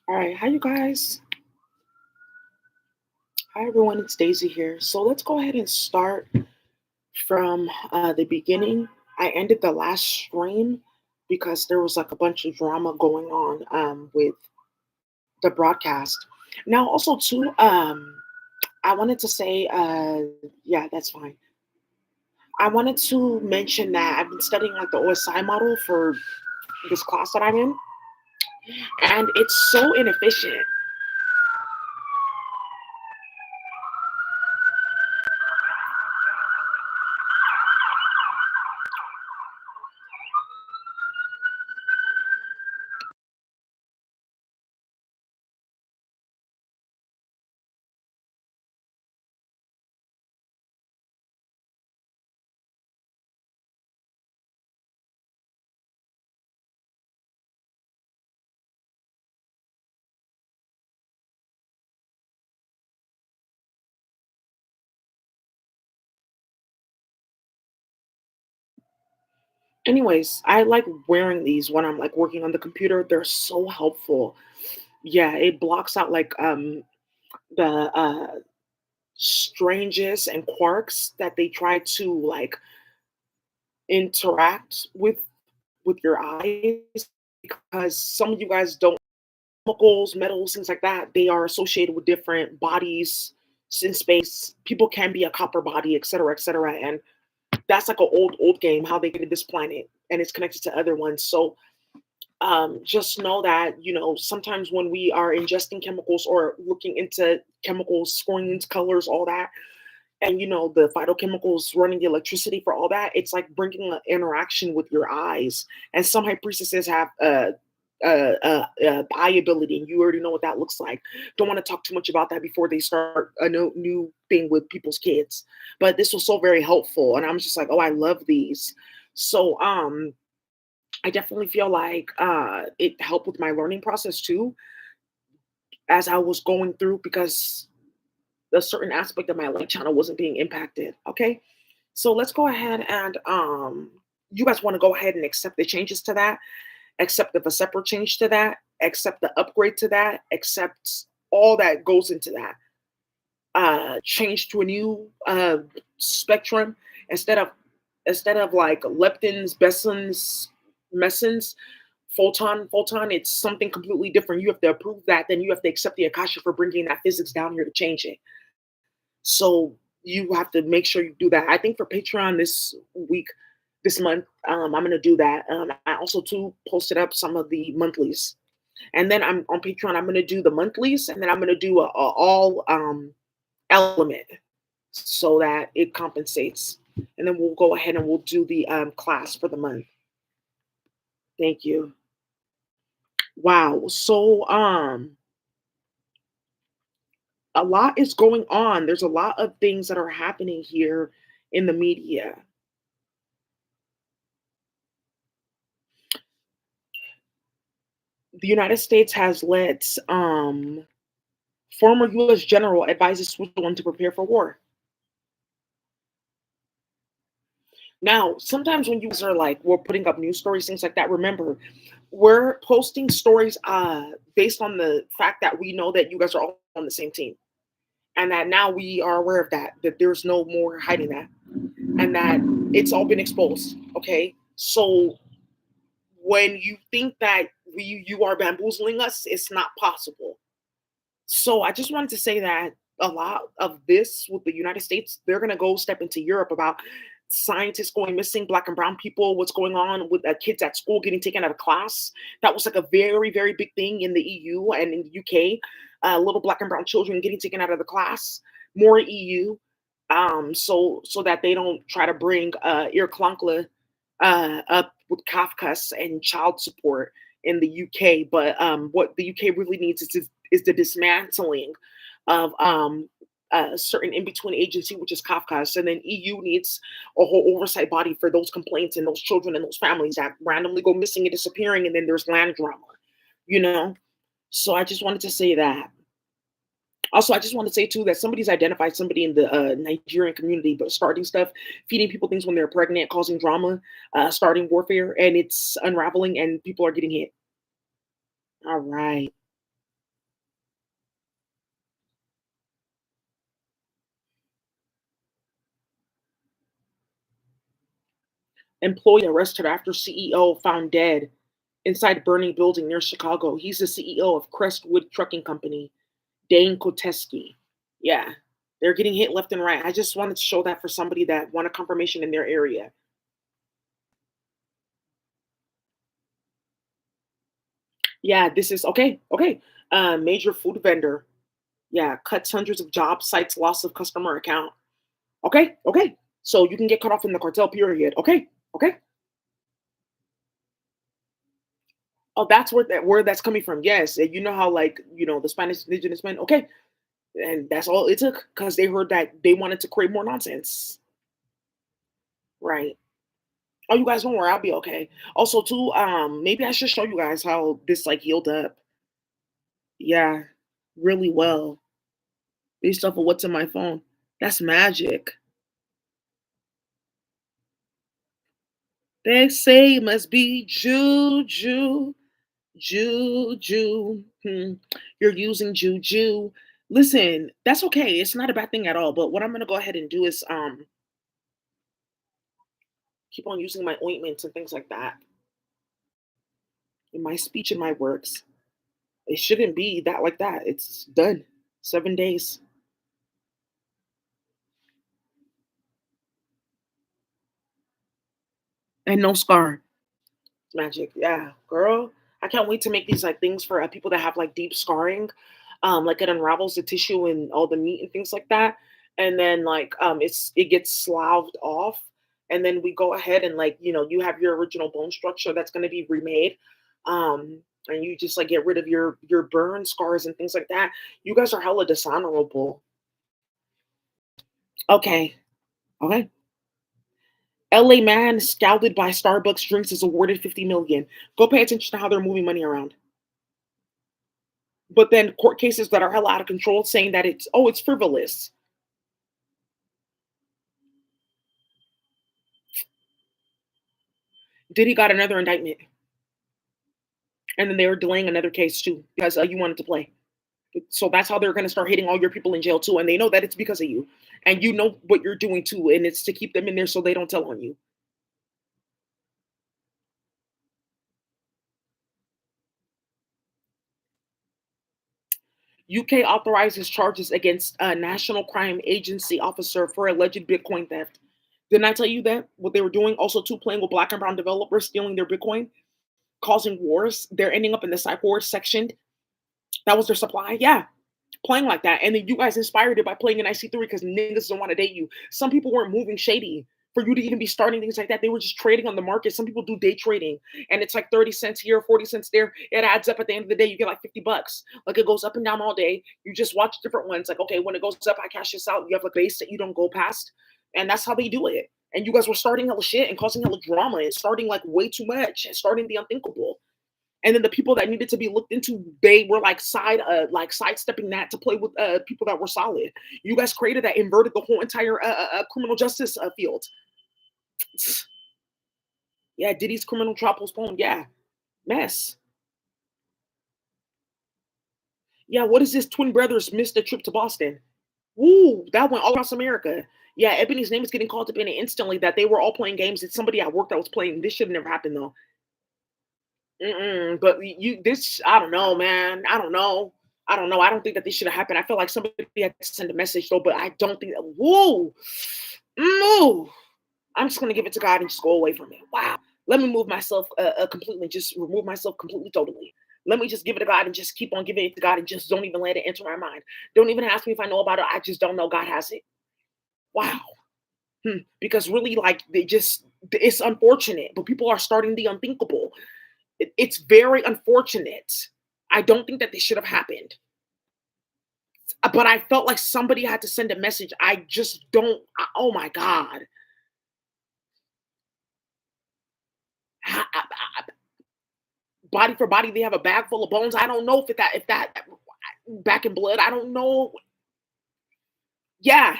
All right, hi you guys. Hi everyone, it's Daisy here. So let's go ahead and start from the beginning. I ended the last stream because there was like a bunch of drama going on with the broadcast. Now, also too, I wanted to say, yeah, that's fine. I wanted to mention that I've been studying like the OSI model for this class that I'm in, and it's so inefficient. Anyways, I like wearing these when I'm like working on the computer. They're so helpful. Yeah, it blocks out like the strangest and quarks that they try to like interact with your eyes, because some of you guys don't chemicals, metals, things like that, they are associated with different bodies in space. People can be a copper body, etc., etc. And that's like an old game, how they get to this planet and it's connected to other ones. So just know that sometimes when we are ingesting chemicals or looking into chemicals, scoring into colors, all that, and the phytochemicals running the electricity for all that, it's like bringing an interaction with your eyes. And some high priestesses have eye ability, and you already know what that looks like. Don't want to talk too much about that before they start a new thing with people's kids. But this was so very helpful, and I'm just like, oh, I love these. So I definitely feel like it helped with my learning process too, as I was going through, because a certain aspect of my light channel wasn't being impacted. Okay, so let's go ahead and you guys want to go ahead and accept the changes to that, accept the separate change to that, accept the upgrade to that, accept all that goes into that. Change to a new spectrum instead of like leptons, besons, mesons, photon. It's something completely different. You have to approve that. Then you have to accept the akasha for bringing that physics down here to change it. So you have to make sure you do that. I think for Patreon this week, this month, I'm gonna do that. I also too posted up some of the monthlies, and then I'm on Patreon. I'm gonna do the monthlies, and then I'm gonna do a all element so that it compensates. And then we'll go ahead and we'll do the class for the month. Thank you. Wow. So a lot is going on. There's a lot of things that are happening here in the media. The United States has let former U.S. general advises Switzerland to prepare for war. Now, sometimes when you guys are like, we're putting up news stories, things like that, remember, we're posting stories based on the fact that we know that you guys are all on the same team. And that now we are aware of that there's no more hiding that, and that it's all been exposed. Okay. So when you think that you are bamboozling us, it's not possible. So I just wanted to say that a lot of this with the United States, they're going to go step into Europe about scientists going missing, black and brown people, what's going on with kids at school getting taken out of class. That was like a very, very big thing in the EU and in the UK. Little black and brown children getting taken out of the class, more EU, so that they don't try to bring Irklankla up with Kafkas and child support in the UK. But what the UK really needs is the dismantling of a certain in between agency, which is Kafkas, and then EU needs a whole oversight body for those complaints and those children and those families that randomly go missing and disappearing, and then there's land drama, you know. So I just wanted to say that. Also, I just want to say too that somebody's identified somebody in the Nigerian community, but starting stuff, feeding people things when they're pregnant, causing drama, starting warfare, and it's unraveling, and people are getting hit. All right. Employee arrested after CEO found dead inside burning building near Chicago. He's the CEO of Crestwood Trucking Company, Dane Koteski. Yeah, they're getting hit left and right. I just wanted to show that for somebody that wanted confirmation in their area. Yeah, this is okay. Okay. Major food vendor. Yeah, cuts hundreds of jobs, cites loss of customer account. Okay, okay. So you can get cut off in the cartel period. Okay, okay. Oh, that's where that's coming from. Yes, and you know how like the Spanish indigenous men. Okay, and that's all it took because they heard that they wanted to create more nonsense. Right. Oh, you guys don't worry, I'll be okay. Also, too, maybe I should show you guys how this like healed up. Yeah, really well based off of what's in my phone. That's magic. They say it must be juju, juju. You're using juju. Listen, that's okay. It's not a bad thing at all. But what I'm gonna go ahead and do is keep on using my ointments and things like that in my speech and my works. It shouldn't be that like that. It's done. 7 days and no scar. Magic. Yeah, girl. I can't wait to make these like things for people that have like deep scarring. Like it unravels the tissue and all the meat and things like that. And then like it gets sloughed off. And then we go ahead and like, you have your original bone structure that's gonna be remade. And you just like get rid of your burn scars and things like that. You guys are hella dishonorable. Okay. Okay. LA man scouted by Starbucks drinks is awarded 50 million. Go pay attention to how they're moving money around. But then court cases that are hella out of control saying that it's frivolous. Diddy got another indictment. And then they were delaying another case too because you wanted to play. So that's how they're going to start hitting all your people in jail too. And they know that it's because of you. And you know what you're doing too. And it's to keep them in there so they don't tell on you. UK authorizes charges against a National Crime Agency officer for alleged Bitcoin theft. Didn't I tell you that? What they were doing also too, playing with black and brown developers, stealing their Bitcoin, causing wars. They're ending up in the psych ward section. That was their supply. Yeah, playing like that. And then you guys inspired it by playing in IC3 because niggas don't want to date you. Some people weren't moving shady for you to even be starting things like that. They were just trading on the market. Some people do day trading and it's like 30 cents here, 40 cents there. It adds up at the end of the day. You get like 50 bucks. Like it goes up and down all day. You just watch different ones. Like, okay, when it goes up, I cash this out. You have a base that you don't go past. And that's how they do it. And you guys were starting hella shit and causing hella drama and starting like way too much and starting the unthinkable. And then the people that needed to be looked into, they were like sidestepping that to play with people that were solid. You guys created that, inverted the whole entire criminal justice field. Yeah, Diddy's criminal trial postponed. Yeah, mess. Yeah, what is this? Twin brothers missed a trip to Boston. Woo, that went all across America. Yeah, Ebony's name is getting called up in it instantly that they were all playing games. It's somebody at work that was playing. This should have never happened though. But this, I don't know, man. I don't know. I don't know. I don't think that this should have happened. I feel like somebody had to send a message though, but I don't think that. Whoa, no. I'm just gonna give it to God and just go away from it. Wow. Let me move myself completely. Just remove myself completely, totally. Let me just give it to God and just keep on giving it to God and just don't even let it enter my mind. Don't even ask me if I know about it. I just don't know. God has it. Wow. Because really, like, it's unfortunate, but people are starting the unthinkable. It's very unfortunate. I don't think that this should have happened. But I felt like somebody had to send a message. I just don't. Oh my God. Body for body, they have a bag full of bones. I don't know if that back in blood. I don't know. Yeah,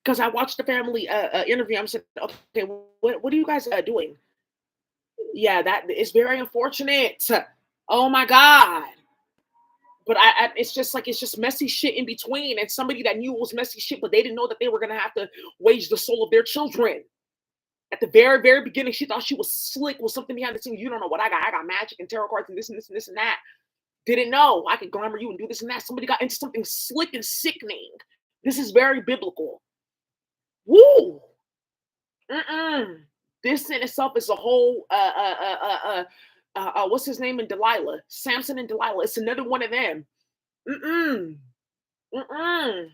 because I watched the family interview. I'm saying, okay, what are you guys doing? Yeah, that is very unfortunate. Oh my God. But it's just messy shit in between, and somebody that knew it was messy shit, but they didn't know that they were gonna have to wage the soul of their children. At the very, very beginning, she thought she was slick with something behind the scenes. You don't know what I got. I got magic and tarot cards and this and this and this and that. Didn't know I could glamour you and do this and that. Somebody got into something slick and sickening. This is very biblical. Woo! Mm-mm. This in itself is a whole what's his name in Delilah? Samson and Delilah. It's another one of them. Mm-mm. Mm-mm.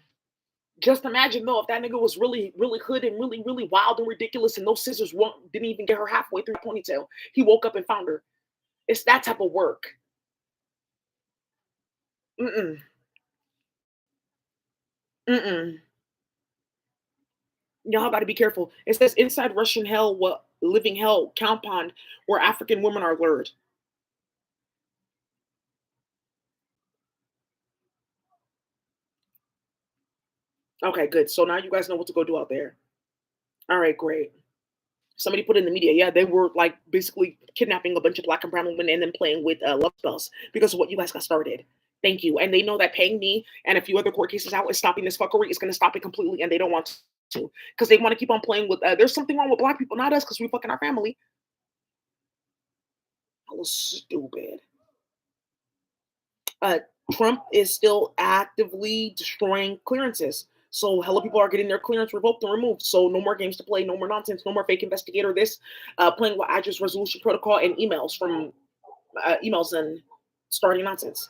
Just imagine though, if that nigga was really, really hood and really, really wild and ridiculous, and those scissors didn't even get her halfway through the ponytail. He woke up and found her. It's that type of work. Mm-mm. Mm-mm. Y'all got to be careful. It says inside Russian hell, what living hell compound where African women are lured. Okay, good. So now you guys know what to go do out there. All right, great. Somebody put in the media, yeah, they were like basically kidnapping a bunch of black and brown women and then playing with love spells because of what you guys got started. Thank you. And they know that paying me and a few other court cases out is stopping this fuckery. Is going to stop it completely, and they don't want to because they want to keep on playing with. There's something wrong with black people, not us, because we fucking our family. I was stupid. Uh, Trump is still actively destroying clearances. So hella people are getting their clearance revoked and removed. So no more games to play, no more nonsense, no more fake investigator. This playing with address resolution protocol and emails from emails and starting nonsense.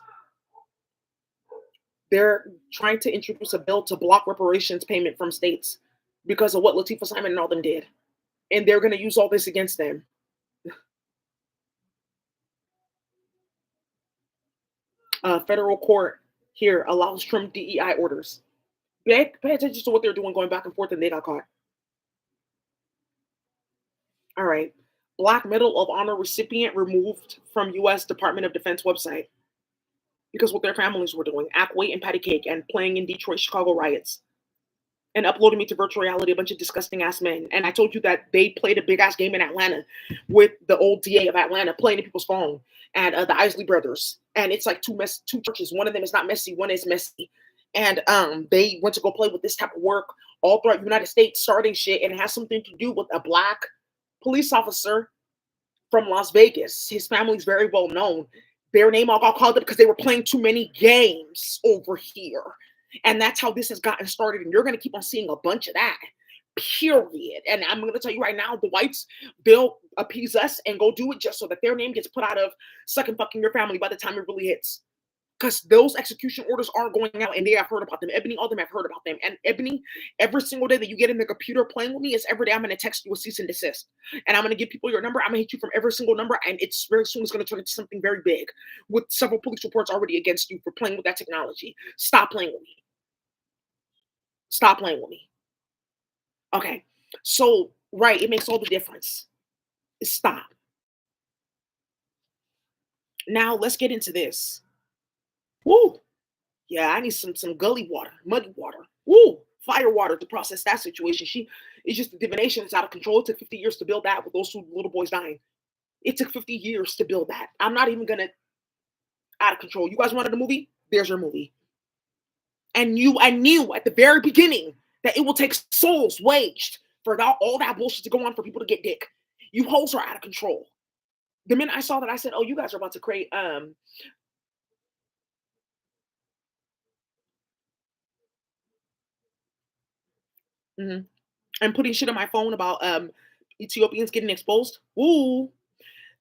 They're trying to introduce a bill to block reparations payment from states because of what Latifah Simon and all them did, and they're going to use all this against them. Federal court here allows Trump DEI orders. Pay attention to what they're doing, going back and forth, and they got caught. All right. Black Medal of Honor recipient removed from U.S. Department of Defense website because what their families were doing, act, weight, and patty cake, and playing in Detroit, Chicago riots, and uploading me to virtual reality, a bunch of disgusting ass men. And I told you that they played a big ass game in Atlanta with the old DA of Atlanta playing in people's phone and the Isley brothers. And it's like two churches. One of them is not messy, one is messy. And they went to go play with this type of work all throughout the United States, starting shit, and it has something to do with a black police officer from Las Vegas. His family's very well known. Their name all got called up because they were playing too many games over here. And that's how this has gotten started. And you're going to keep on seeing a bunch of that, period. And I'm going to tell you right now, the whites, they'll appease us and go do it just so that their name gets put out of sucking fucking your family by the time it really hits. Because those execution orders are going out and they have heard about them. Ebony, all them have heard about them. And Ebony, every single day that you get in the computer playing with me, is every day I'm going to text you a cease and desist. And I'm going to give people your number. I'm going to hit you from every single number. And it's very soon it's going to turn into something very big with several police reports already against you for playing with that technology. Stop playing with me. Stop playing with me. Okay. So, right, it makes all the difference. Stop. Now let's get into this. Woo! Yeah, I need some gully water, muddy water. Woo! Fire water to process that situation. It's just the divination is out of control. It took 50 years to build that with those two little boys dying. It took 50 years to build that. I'm not even gonna out of control. You guys wanted a movie? There's your movie. And I knew at the very beginning that it will take souls waged for all that bullshit to go on for people to get dick. You hoes are out of control. The minute I saw that, I said, "Oh, you guys are about to create mhm. I'm putting shit on my phone about Ethiopians getting exposed. Ooh,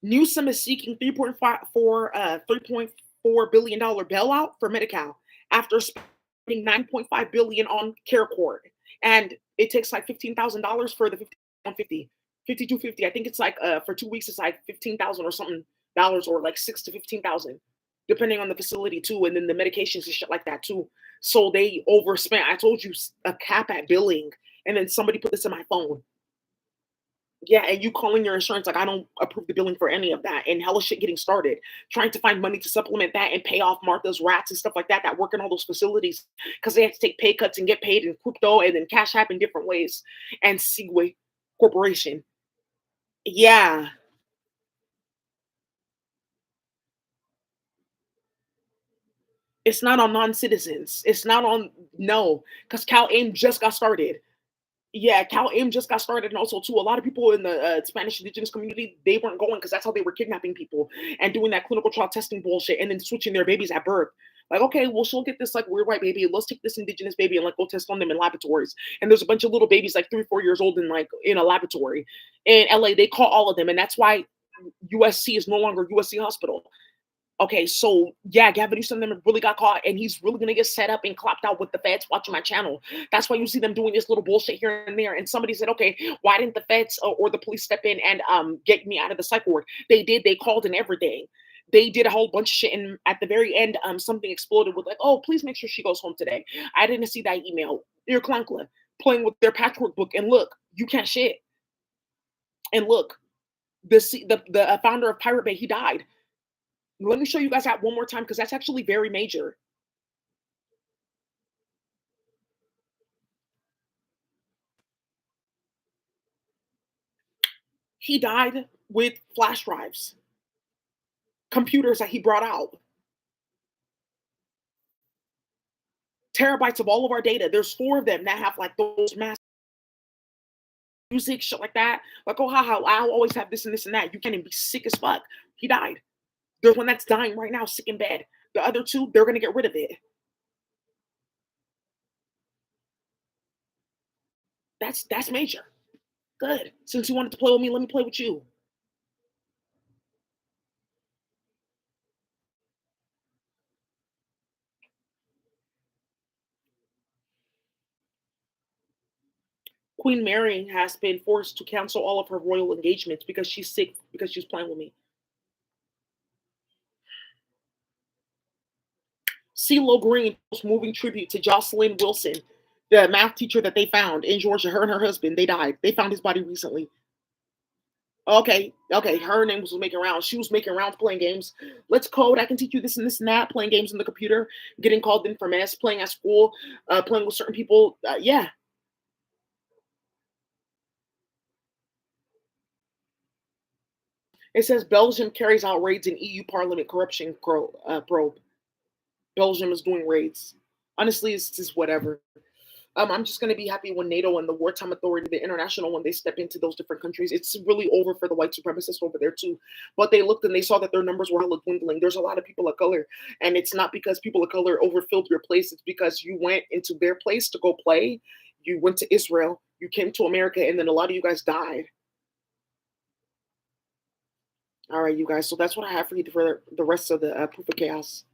Newsom is seeking 3.4 billion dollar bailout for Medi-Cal after spending 9.5 billion on care court, and it takes like $15,000 for the 5150, 5250. I think it's like for 2 weeks it's like 15,000 or something dollars, or like 6 to 15,000, depending on the facility too, and then the medications and shit like that too. So they overspent. I told you a cap at billing, and then somebody put this in my phone. Yeah, and you calling your insurance like I don't approve the billing for any of that, and hella shit getting started, trying to find money to supplement that and pay off Martha's rats and stuff like that that work in all those facilities because they have to take pay cuts and get paid in crypto and then cash app in different ways. And Seaway Corporation, yeah, It's not on non-citizens. It's not on no, because Cal AIM just got started. Yeah, Cal AIM just got started, and also too, a lot of people in the Spanish indigenous community, they weren't going because that's how they were kidnapping people and doing that clinical trial testing bullshit, and then switching their babies at birth. Like, okay, well, she'll get this like weird white baby. Let's take this indigenous baby and like go test on them in laboratories. And there's a bunch of little babies like 3, 4 years old in like in a laboratory in LA. They call all of them, and that's why USC is no longer USC Hospital. Okay, so yeah, Gavin Newsom them really got caught, and he's really gonna get set up and clapped out with the feds watching my channel. That's why you see them doing this little bullshit here and there. And somebody said, okay, why didn't the feds or the police step in and get me out of the psych ward? They did. They called and everything. They did a whole bunch of shit, and at the very end, something exploded with like, oh, please make sure she goes home today. I didn't see that email. Dear Clankla, playing with their patchwork book, and look, you can't shit. And look, the founder of Pirate Bay, he died. Let me show you guys that one more time because that's actually very major. He died with flash drives, computers that he brought out, terabytes of all of our data. There's 4 of them that have like those mass music, shit like that. Like, oh, haha, I'll always have this and this and that. You can't even be sick as fuck. He died. There's one that's dying right now, sick in bed. The other 2, they're gonna get rid of it. That's major. Good. Since you wanted to play with me, let me play with you. Queen Mary has been forced to cancel all of her royal engagements because she's sick because she's playing with me. CeeLo Green was moving tribute to Jocelyn Wilson, the math teacher that they found in Georgia. Her and her husband, they died. They found his body recently. Okay, okay. Her name was making rounds. She was making rounds playing games. Let's code. I can teach you this and this and that. Playing games on the computer, getting called in for mess, playing at school, playing with certain people. Yeah. It says Belgium carries out raids in EU Parliament corruption probe. Belgium is doing raids. Honestly, it's just whatever. I'm just going to be happy when NATO and the wartime authority, the international, when they step into those different countries. It's really over for the white supremacists over there too. But they looked and they saw that their numbers were hella dwindling. There's a lot of people of color, and it's not because people of color overfilled your place. It's because you went into their place to go play. You went to Israel. You came to America, and then a lot of you guys died. All right, you guys. So that's what I have for you for the rest of the proof of chaos.